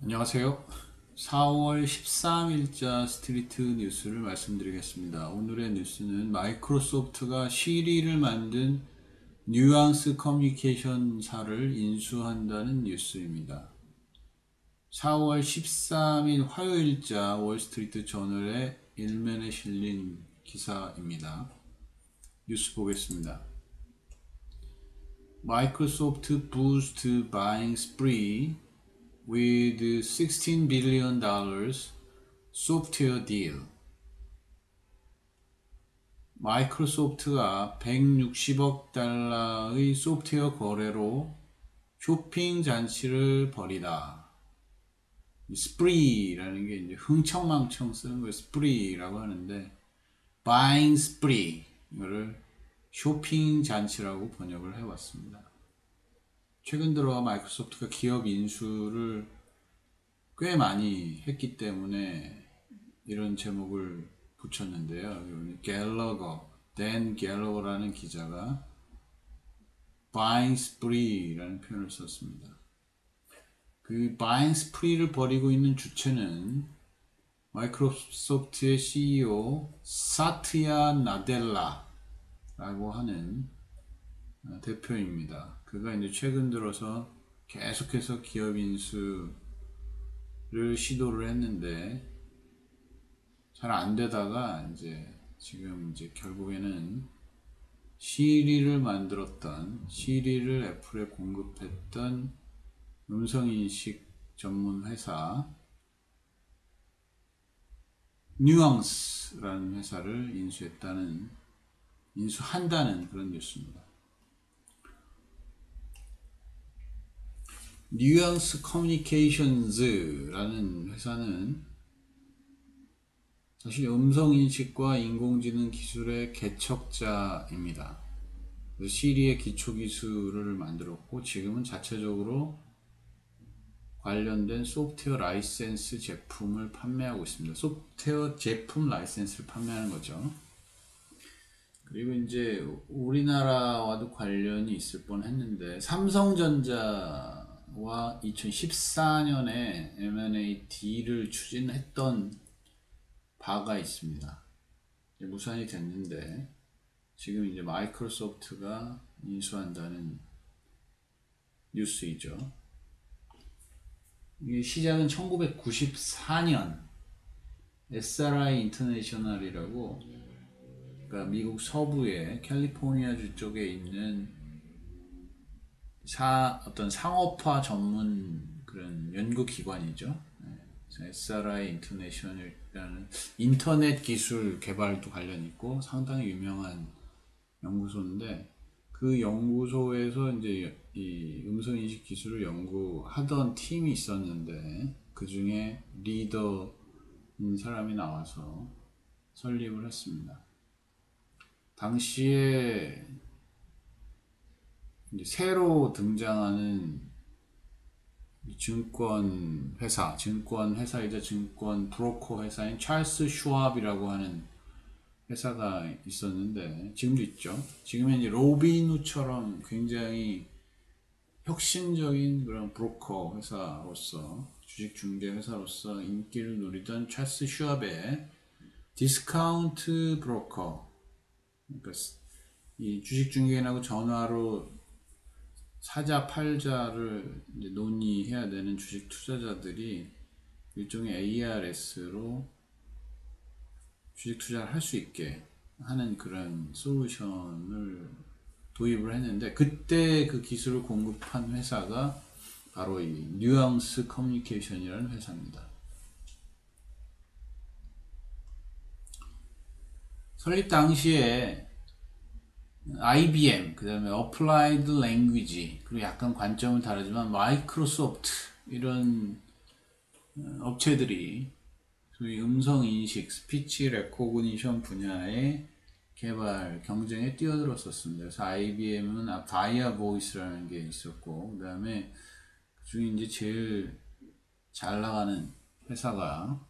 안녕하세요. 4월 13일자 스트리트 뉴스를 말씀드리겠습니다. 오늘의 뉴스는 마이크로소프트가 시리를 만든 뉘앙스 커뮤니케이션사를 인수한다는 뉴스입니다. 4월 13일 화요일자 월스트리트 저널의 일면에 실린 기사입니다. 뉴스 보겠습니다. Microsoft boost buying spree with $16 billion software deal. 마이크로소프트가 160억 달러의 소프트웨어 거래로 쇼핑 잔치를 벌이다. 스프리라는 게 이제 흥청망청 쓰는 걸 스프리라고 하는데, buying spree 이거를 쇼핑 잔치라고 번역을 해왔습니다. 최근 들어 마이크로소프트가 기업 인수를 꽤 많이 했기 때문에 이런 제목을 붙였는데요. 댄 갤러거라는 기자가 buying spree라는 표현을 썼습니다. 그 buying spree를 벌이고 있는 주체는 마이크로소프트의 CEO 사트야 나델라라고 하는 대표입니다. 그가 이제 최근 들어서 계속해서 기업 인수를 시도를 했는데 잘 안 되다가 지금 결국에는 시리를 만들었던, 시리를 애플에 공급했던 음성인식 전문 회사 뉘앙스라는 회사를 인수한다는 그런 뉴스입니다. 뉘앙스 커뮤니케이션즈라는 회사는 사실 음성인식과 인공지능 기술의 개척자입니다. 시리의 기초기술을 만들었고 지금은 자체적으로 관련된 소프트웨어 라이센스 제품을 판매하고 있습니다. 소프트웨어 제품 라이센스를 판매하는 거죠. 그리고 이제 우리나라와도 관련이 있을 뻔했는데 삼성전자와 2014년에 M&A 딜을 추진했던 바가 있습니다. 무산이 됐는데 지금 이제 마이크로소프트가 인수한다는 뉴스이죠. 이 시작은 1994년 SRI 인터내셔널이라고, 그러니까 미국 서부의 캘리포니아주 쪽에 있는 어떤 상업화 전문 그런 연구기관이죠. SRI 인터내셔널이라는 인터넷 기술 개발도 관련 있고 상당히 유명한 연구소인데, 그 연구소에서 이제 이 음성인식 기술을 연구하던 팀이 있었는데 그 중에 리더인 사람이 나와서 설립을 했습니다. 당시에 이제 새로 등장하는 증권회사이자 증권 브로커 회사인 찰스 슈왑이라고 하는 회사가 있었는데, 지금도 있죠. 지금은 이제 로빈후처럼 굉장히 혁신적인 그런 브로커 회사로서, 주식 중개 회사로서 인기를 누리던 찰스 슈왑의 디스카운트 브로커, 그러니까 이 주식 중개인하고 전화로 사자 팔자를 이제 논의해야 되는 주식 투자자들이 일종의 ARS로 주식 투자를 할 수 있게 하는 그런 솔루션을 도입을 했는데, 그때 그 기술을 공급한 회사가 바로 이 뉘앙스 커뮤니케이션이라는 회사입니다. 설립 당시에 IBM, 그 다음에 Applied Language, 그리고 약간 관점은 다르지만 마이크로소프트, 이런 업체들이 소위 음성인식, 스피치 레코그니션 분야의 개발 경쟁에 뛰어들었었습니다. 그래서 IBM은 바이아 보이스라는 게 있었고, 그 다음에 그 중에 이제 제일 잘 나가는 회사가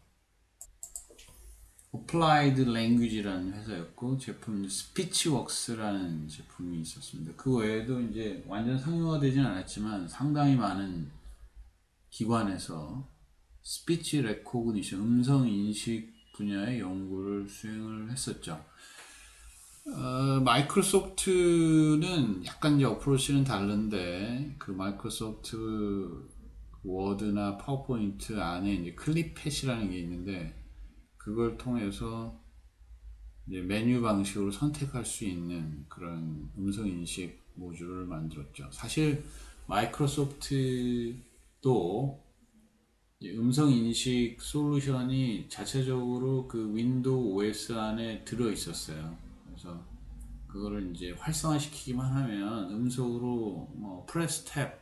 Applied Language라는 회사였고, 제품 스피치웍스라는 제품이 있었습니다. 그 외에도 이제 완전 상용화되진 않았지만 상당히 많은 기관에서 스피치 레코그니션, 음성 인식 분야의 연구를 수행을 했었죠. 마이크로소프트는 약간 이제 어프로치는 다른데, 그 마이크로소프트 워드나 파워포인트 안에 이제 클립팻이라는 게 있는데, 그걸 통해서 이제 메뉴 방식으로 선택할 수 있는 그런 음성 인식 모듈을 만들었죠. 사실 마이크로소프트도 음성 인식 솔루션이 자체적으로 그 윈도우 OS 안에 들어 있었어요. 그래서 그거를 이제 활성화시키기만 하면 음성으로 뭐 프레스 탭,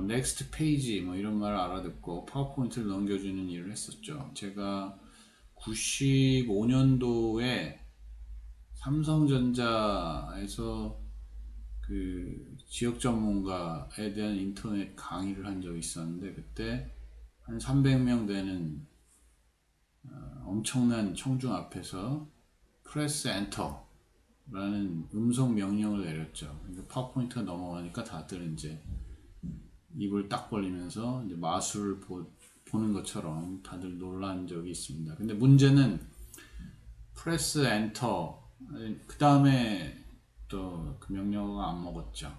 넥스트 페이지 뭐 이런 말을 알아듣고 파워포인트를 넘겨주는 일을 했었죠. 제가 95년도에 삼성전자에서 그 지역 전문가에 대한 인터넷 강의를 한 적이 있었는데, 그때 한 300명 되는 엄청난 청중 앞에서 프레스 엔터라는 음성 명령을 내렸죠. 파워포인트가 넘어가니까 다들 이제 입을 딱 벌리면서 이제 마술을 보는 것처럼 다들 놀란 적이 있습니다. 근데 문제는 프레스 엔터, 그 다음에 또 그 명령어가 안 먹었죠.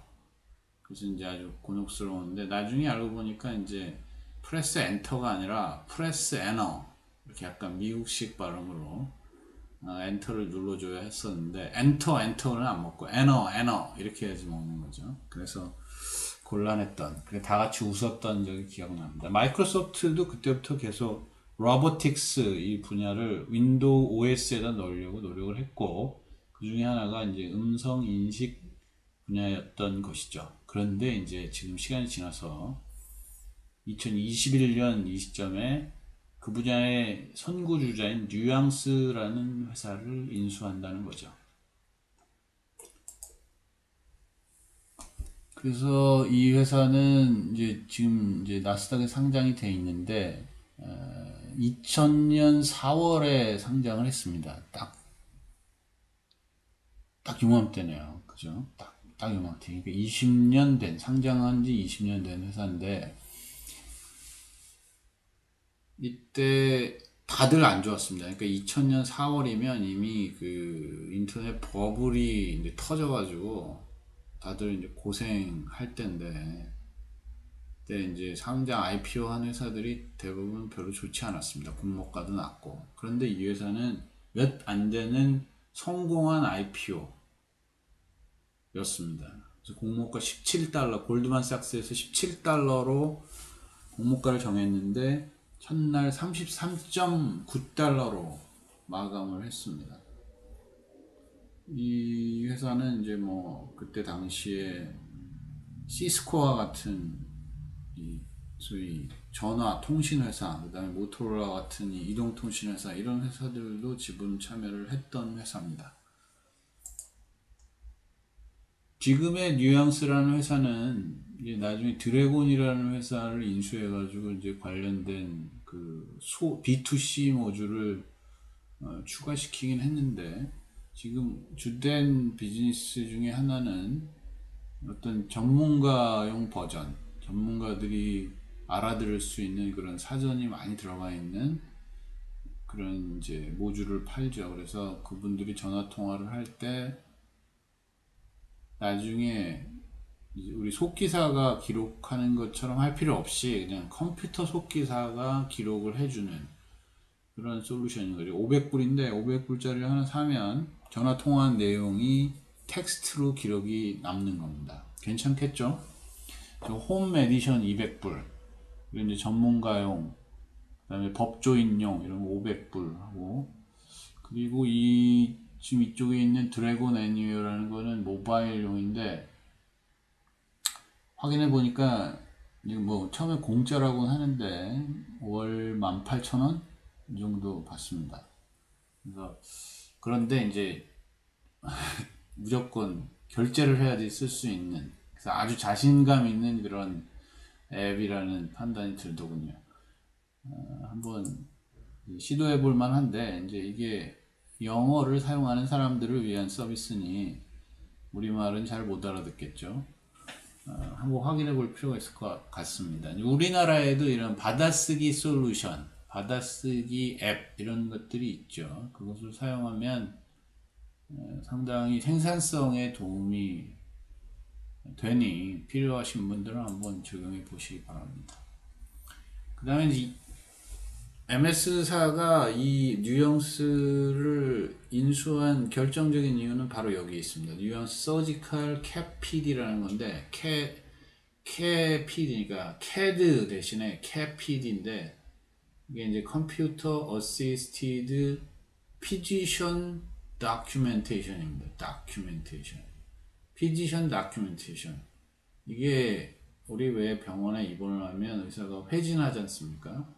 그래서 이제 아주 곤혹스러웠는데, 나중에 알고 보니까 이제 프레스 엔터가 아니라 프레스 에너, 이렇게 약간 미국식 발음으로 엔터를 눌러줘야 했었는데, 엔터는 안 먹고 에너 이렇게 해야지 먹는 거죠. 그래서 곤란했던, 그래 다 같이 웃었던 적이 기억납니다. 마이크로소프트도 그때부터 계속 로보틱스 이 분야를 윈도우 OS에다 넣으려고 노력을 했고, 그 중에 하나가 이제 음성 인식 분야였던 것이죠. 그런데 이제 지금 시간이 지나서 2021년 이 시점에 그 분야의 선구주자인 뉘앙스라는 회사를 인수한다는 거죠. 그래서 이 회사는 이제 지금 이제 나스닥에 상장이 돼 있는데, 2000년 4월에 상장을 했습니다. 딱 요맘때네요. 그죠? 딱 요맘때. 그러니까 20년 된, 상장한 지 20년 된 회사인데, 이때 다들 안 좋았습니다. 그러니까 2000년 4월이면 이미 그 인터넷 버블이 이제 터져가지고 다들 이제 고생할 때인데, 그때 이제 상장 IPO 한 회사들이 대부분 별로 좋지 않았습니다. 공모가도 낮고. 그런데 이 회사는 몇 안 되는 성공한 IPO 였습니다. 그래서 공모가 17달러, 골드만삭스에서 17달러로 공모가를 정했는데 첫날 33.9달러로 마감을 했습니다. 이 회사는 이제 뭐 그때 당시에 시스코와 같은 이 소위 전화 통신 회사, 그다음에 모토로라 같은 이 이동 통신 회사, 이런 회사들도 지분 참여를 했던 회사입니다. 지금의 뉘앙스라는 회사는 이제 나중에 드래곤이라는 회사를 인수해가지고 이제 관련된 그 B2C 모듈을 추가시키긴 했는데, 지금 주된 비즈니스 중에 하나는 어떤 전문가용 버전, 전문가들이 알아들을 수 있는 그런 사전이 많이 들어가 있는 그런 이제 모듈을 팔죠. 그래서 그분들이 전화 통화를 할 때 나중에 우리 속기사가 기록하는 것처럼 할 필요 없이 그냥 컴퓨터 속기사가 기록을 해주는 그런 솔루션인 거죠. 500불인데 500불짜리를 하나 사면 전화 통화한 내용이 텍스트로 기록이 남는 겁니다. 괜찮겠죠? 홈 에디션 200불, 그리고 이제 전문가용, 그다음에 법조인용 이런 거 500불 하고, 그리고 지금 이쪽에 있는 드래곤 애니어라는 거는 모바일용인데, 확인해 보니까 뭐 처음에 공짜라고는 하는데 월 18,000원 이 정도 받습니다. 그래서 그런데 이제 무조건 결제를 해야지 쓸 수 있는, 그래서 아주 자신감 있는 그런 앱이라는 판단이 들더군요. 한번 시도해 볼 만한데, 이제 이게 영어를 사용하는 사람들을 위한 서비스니 우리말은 잘 못 알아듣겠죠. 한번 확인해 볼 필요가 있을 것 같습니다. 우리나라에도 이런 받아쓰기 솔루션, 받아쓰기 앱 이런 것들이 있죠. 그것을 사용하면 상당히 생산성에 도움이 되니 필요하신 분들은 한번 적용해 보시기 바랍니다. 그 다음에 MS사가 이 뉘앙스를 인수한 결정적인 이유는 바로 여기 있습니다. 뉘앙스 서지컬 캡피디라는 건데 캡피디니까 CAD 대신에 캡피디인데 이게 이제 컴퓨터 어시스티드 피지션 다큐멘테이션입니다. 다큐멘테이션. 피지션 다큐멘테이션. 이게 우리 왜 병원에 입원을 하면 의사가 회진하지 않습니까?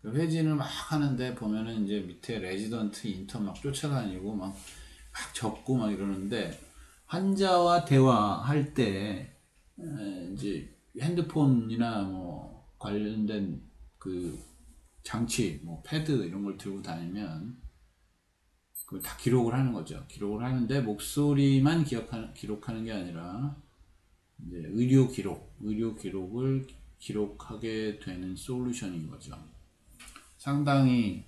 그 회진을 막 하는데 보면은 이제 밑에 레지던트 인턴 막 쫓아다니고 막 적고 막 이러는데 환자와 대화할 때 이제 핸드폰이나 뭐 관련된 그 장치, 뭐 패드 이런 걸 들고 다니면 그걸 다 기록을 하는 거죠. 기록을 하는데 목소리만 기록하는 게 아니라 이제 의료 기록을 기록하게 되는 솔루션인 거죠. 상당히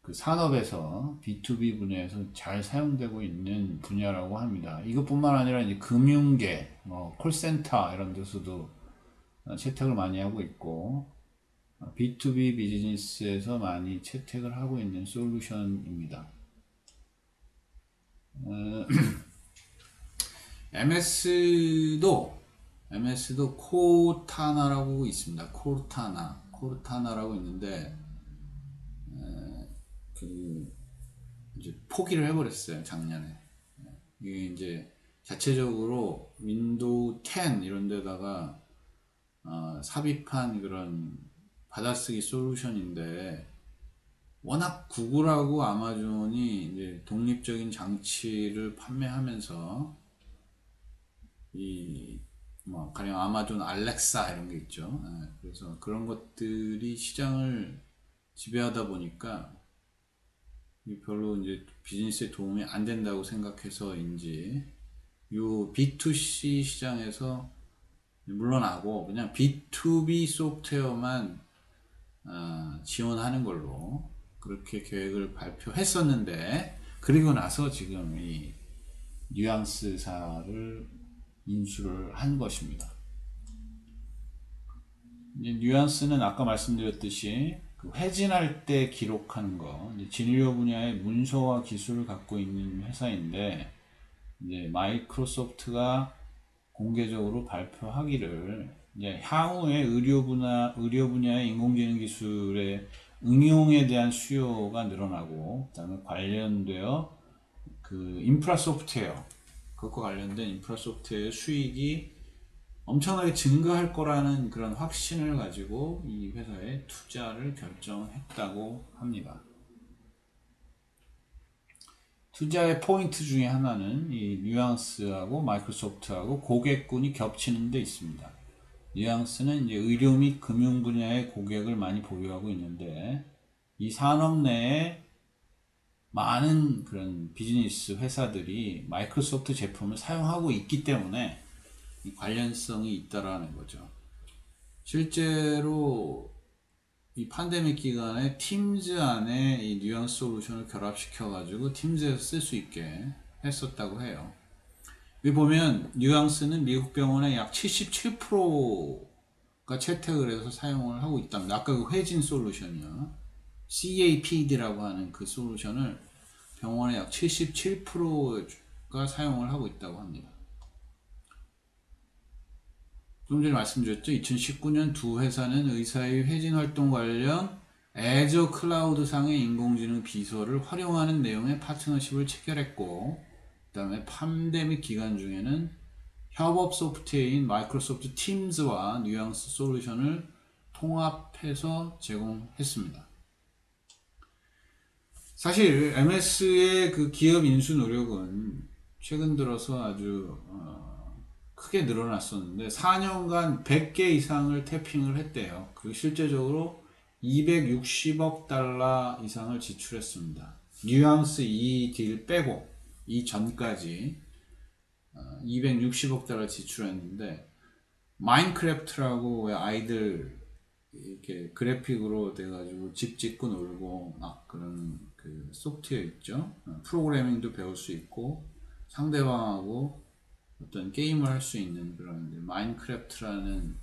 그 산업에서 B2B 분야에서 잘 사용되고 있는 분야라고 합니다. 이것뿐만 아니라 이제 금융계, 뭐 콜센터 이런 데서도 채택을 많이 하고 있고 B2B 비즈니스에서 많이 채택을 하고 있는 솔루션입니다. MS도 코르타나라고 있습니다. 코르타나라고 있는데 이제 포기를 해버렸어요, 작년에. 이게 이제 자체적으로 윈도우 10 이런 데다가 삽입한 그런 받아쓰기 솔루션인데 워낙 구글하고 아마존이 이제 독립적인 장치를 판매하면서 뭐 가령 아마존 알렉사 이런 게 있죠. 그래서 그런 것들이 시장을 지배하다 보니까 별로 이제 비즈니스에 도움이 안 된다고 생각해서인지 요 B2C 시장에서 물러나고 그냥 B2B 소프트웨어만 지원하는 걸로 그렇게 계획을 발표했었는데 그리고 나서 지금 이 뉘앙스사를 인수를 한 것입니다. 뉘앙스는 아까 말씀드렸듯이 그 회진할 때 기록하는 거, 진료 분야의 문서화 기술을 갖고 있는 회사인데 이제 마이크로소프트가 공개적으로 발표하기를 이제 향후에 의료 분야의 인공지능 기술의 응용에 대한 수요가 늘어나고 그다음에 관련되어 그 인프라 소프트웨어 그것과 관련된 인프라 소프트웨어의 수익이 엄청나게 증가할 거라는 그런 확신을 가지고 이 회사에 투자를 결정했다고 합니다. 투자의 포인트 중에 하나는 이 뉘앙스하고 마이크로소프트하고 고객군이 겹치는 데 있습니다. 뉘앙스는 이제 의료 및 금융 분야의 고객을 많이 보유하고 있는데 이 산업 내에 많은 그런 비즈니스 회사들이 마이크로소프트 제품을 사용하고 있기 때문에 이 관련성이 있다라는 거죠. 실제로 이 팬데믹 기간에 팀즈 안에 이 뉘앙스 솔루션을 결합시켜 가지고 팀즈에서 쓸 수 있게 했었다고 해요. 여기 보면 뉘앙스는 미국 병원의 약 77%가 채택을 해서 사용을 하고 있답니다. 아까 그 회진 솔루션이요. CAPD라고 하는 그 솔루션을 병원의 약 77%가 사용을 하고 있다고 합니다. 좀 전에 말씀드렸죠. 2019년 두 회사는 의사의 회진 활동 관련 애저 클라우드 상의 인공지능 비서를 활용하는 내용의 파트너십을 체결했고 그 다음에 팬데믹 기간 중에는 협업 소프트웨어인 마이크로소프트 팀즈와 뉘앙스 솔루션을 통합해서 제공했습니다. 사실 MS의 그 기업 인수 노력은 최근 들어서 아주 크게 늘어났었는데 4년간 100개 이상을 태핑을 했대요. 그리고 실제적으로 260억 달러 이상을 지출했습니다. 뉘앙스 이 딜 빼고 이 전까지 260억 달러 지출했는데 마인크래프트라고 왜 아이들 이렇게 그래픽으로 돼가지고 집 짓고 놀고 막 그런 그 소프트웨어 있죠. 프로그래밍도 배울 수 있고 상대방하고 어떤 게임을 할 수 있는 그런 마인크래프트라는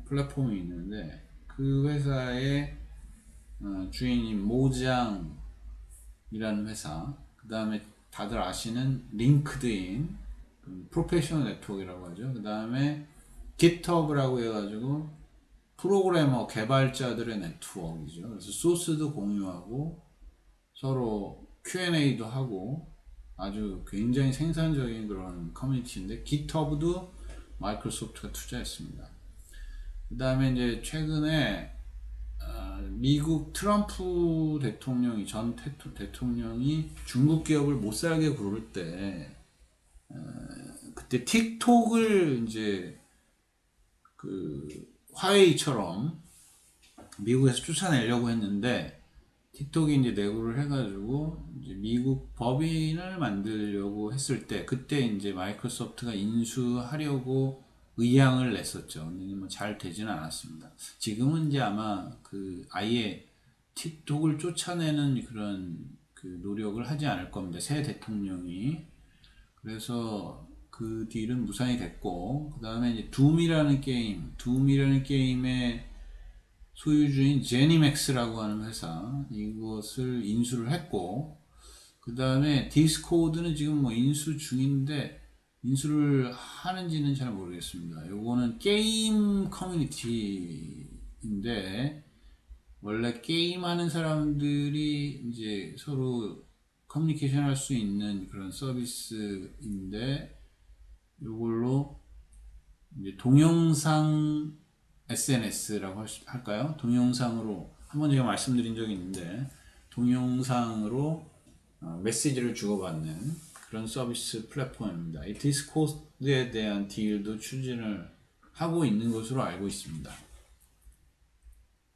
플랫폼이 있는데 그 회사의 주인인 모장이라는 회사, 그 다음에 다들 아시는 링크드인 프로페셔널 네트워크라고 하죠. 그 다음에 GitHub라고 해가지고 프로그래머 개발자들의 네트워크이죠. 그래서 소스도 공유하고 서로 Q&A도 하고 아주 굉장히 생산적인 그런 커뮤니티인데 GitHub도 마이크로소프트가 투자했습니다. 그 다음에 이제 최근에 미국 트럼프 대통령이 전 대통령이 중국 기업을 못 살게 구를 때 그때 틱톡을 이제 그 화웨이처럼 미국에서 쫓아내려고 했는데 틱톡이 이제 내고를 해가지고 이제 미국 법인을 만들려고 했을 때 그때 이제 마이크로소프트가 인수하려고 의향을 냈었죠. 근데 뭐 잘 되지는 않았습니다. 지금은 이제 아마 그 아예 틱톡을 쫓아내는 그런 그 노력을 하지 않을 겁니다. 새 대통령이. 그래서 그 딜은 무산이 됐고, 그 다음에 이제 둠이라는 게임의 소유주인 제니맥스라고 하는 회사, 이것을 인수를 했고, 그 다음에 디스코드는 지금 뭐 인수 중인데, 인수를 하는지는 잘 모르겠습니다. 요거는 게임 커뮤니티인데, 원래 게임하는 사람들이 이제 서로 커뮤니케이션 할 수 있는 그런 서비스인데, 요걸로 이제 동영상 SNS라고 할까요? 동영상으로 한번 제가 말씀드린 적이 있는데 동영상으로 메시지를 주고받는 그런 서비스 플랫폼입니다. 이 디스코드에 대한 딜도 추진을 하고 있는 것으로 알고 있습니다.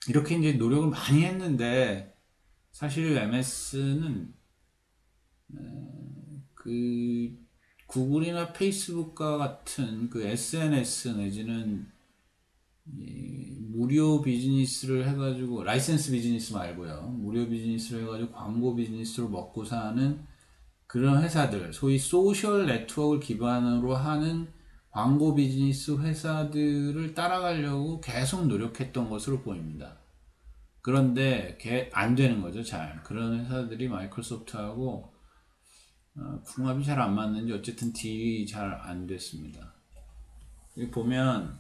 이렇게 이제 노력을 많이 했는데 사실 MS는 그 구글이나 페이스북과 같은 그 SNS 내지는 무료 비즈니스를 해가지고 라이센스 비즈니스 말고요, 무료 비즈니스를 해가지고 광고 비즈니스로 먹고 사는 그런 회사들, 소위 소셜 네트워크를 기반으로 하는 광고 비즈니스 회사들을 따라가려고 계속 노력했던 것으로 보입니다. 그런데 안 되는 거죠. 잘 그런 회사들이 마이크로소프트하고 궁합이 잘 안 맞는지 어쨌든 딜이 잘 안 됐습니다. 여기 보면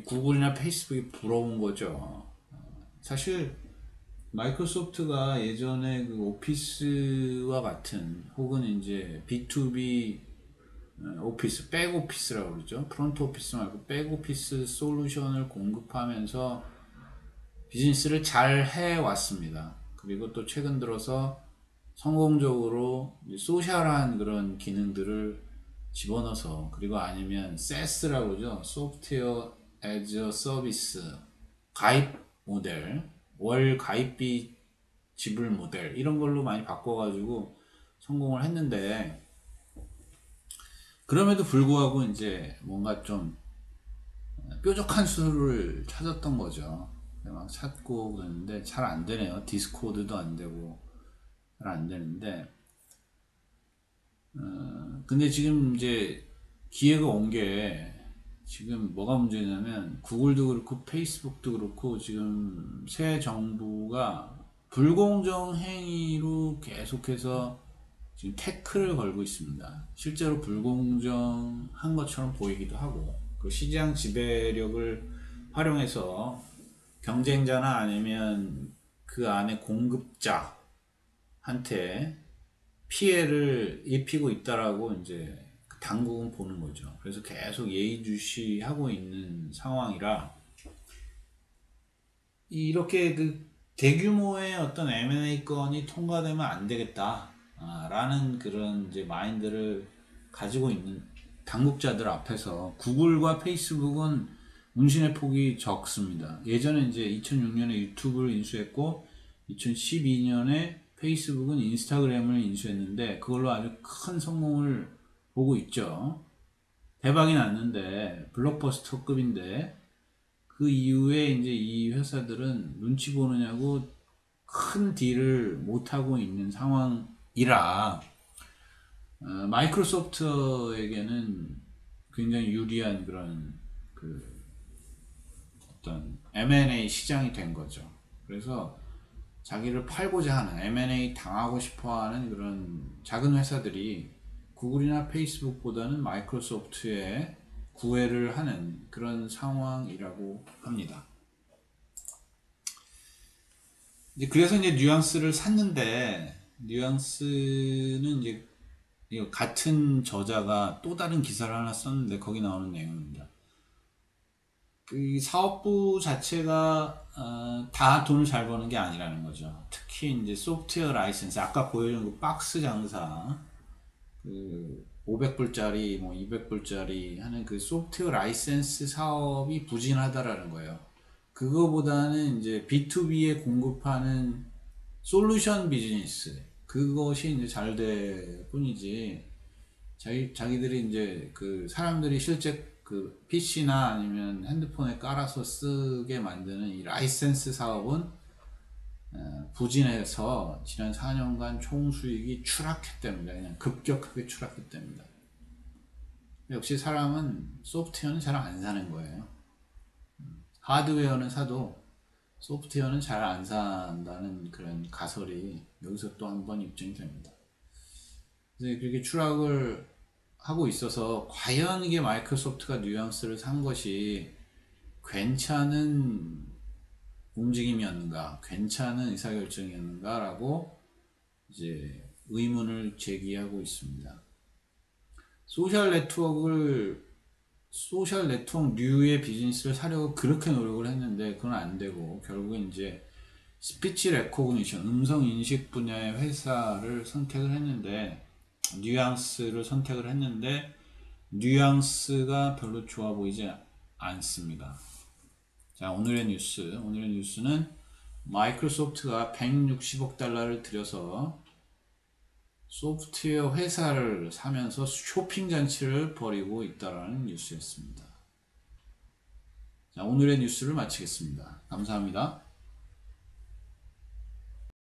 구글이나 페이스북이 부러운 거죠. 사실 마이크로소프트가 예전에 그 오피스와 같은 혹은 이제 B2B 오피스, 백오피스라고 그러죠. 프론트 오피스 말고 백오피스 솔루션을 공급하면서 비즈니스를 잘 해왔습니다. 그리고 또 최근 들어서 성공적으로 소셜한 그런 기능들을 집어넣어서, 그리고 아니면 SaaS라고 그러죠. 소프트웨어 as a 서비스 가입 모델, 월 가입비 지불 모델 이런 걸로 많이 바꿔가지고 성공을 했는데, 그럼에도 불구하고 이제 뭔가 좀 뾰족한 수를 찾았던 거죠. 막 찾고 그랬는데 잘 안 되네요. 디스코드도 안 되고 잘 안 되는데, 근데 지금 이제 기회가 온 게, 지금 뭐가 문제냐면 구글도 그렇고 페이스북도 그렇고 지금 새 정부가 불공정 행위로 계속해서 지금 태클을 걸고 있습니다. 실제로 불공정한 것처럼 보이기도 하고, 그 시장 지배력을 활용해서 경쟁자나 아니면 그 안에 공급자한테 피해를 입히고 있다라고 이제 당국은 보는 거죠. 그래서 계속 예의주시하고 있는 상황이라, 이렇게 그 대규모의 어떤 M&A 건이 통과되면 안 되겠다 라는 그런 이제 마인드를 가지고 있는 당국자들 앞에서 구글과 페이스북은 문신의 폭이 적습니다. 예전에 이제 2006년에 유튜브를 인수했고 2012년에 페이스북은 인스타그램을 인수했는데 그걸로 아주 큰 성공을 보고 있죠. 대박이 났는데 블록버스터급인데 그 이후에 이제 이 회사들은 눈치 보느냐고 큰 딜을 못하고 있는 상황이라 마이크로소프트에게는 굉장히 유리한 그런 그 어떤 M&A 시장이 된 거죠. 그래서 자기를 팔고자 하는 M&A 당하고 싶어 하는 그런 작은 회사들이 구글이나 페이스북보다는 마이크로소프트에 구애를 하는 그런 상황이라고 합니다. 이제 그래서 이제 뉘앙스를 샀는데, 뉘앙스는 이제 같은 저자가 또 다른 기사를 하나 썼는데 거기 나오는 내용입니다. 그 사업부 자체가 다 돈을 잘 버는 게 아니라는 거죠. 특히 이제 소프트웨어 라이센스, 아까 보여준 그 박스 장사, 그 500불짜리, 뭐 200불짜리 하는 그 소프트웨어 라이센스 사업이 부진하다라는 거예요. 그거보다는 이제 B2B에 공급하는 솔루션 비즈니스, 그것이 이제 잘 될 뿐이지, 자기들이 이제 그 사람들이 실제 그 PC나 아니면 핸드폰에 깔아서 쓰게 만드는 이 라이센스 사업은 부진해서 지난 4년간 총 수익이 추락했답니다. 그냥 급격하게 추락했답니다. 역시 사람은 소프트웨어는 잘 안 사는 거예요. 하드웨어는 사도 소프트웨어는 잘 안 산다는 그런 가설이 여기서 또 한 번 입증이 됩니다. 그래서 그렇게 추락을 하고 있어서 과연 이게 마이크로소프트가 뉘앙스를 산 것이 괜찮은 움직임이었는가, 괜찮은 의사결정이었는가 라고 이제 의문을 제기하고 있습니다. 소셜 네트워크류의 비즈니스를 사려고 그렇게 노력을 했는데 그건 안 되고 결국엔 이제 스피치 레코그니션, 음성 인식 분야의 회사를 선택을 했는데, 뉘앙스를 선택을 했는데 뉘앙스가 별로 좋아 보이지 않습니다. 자, 오늘의 뉴스는 마이크로소프트가 160억 달러를 들여서 소프트웨어 회사를 사면서 쇼핑 잔치를 벌이고 있다라는 뉴스였습니다. 자, 오늘의 뉴스를 마치겠습니다. 감사합니다.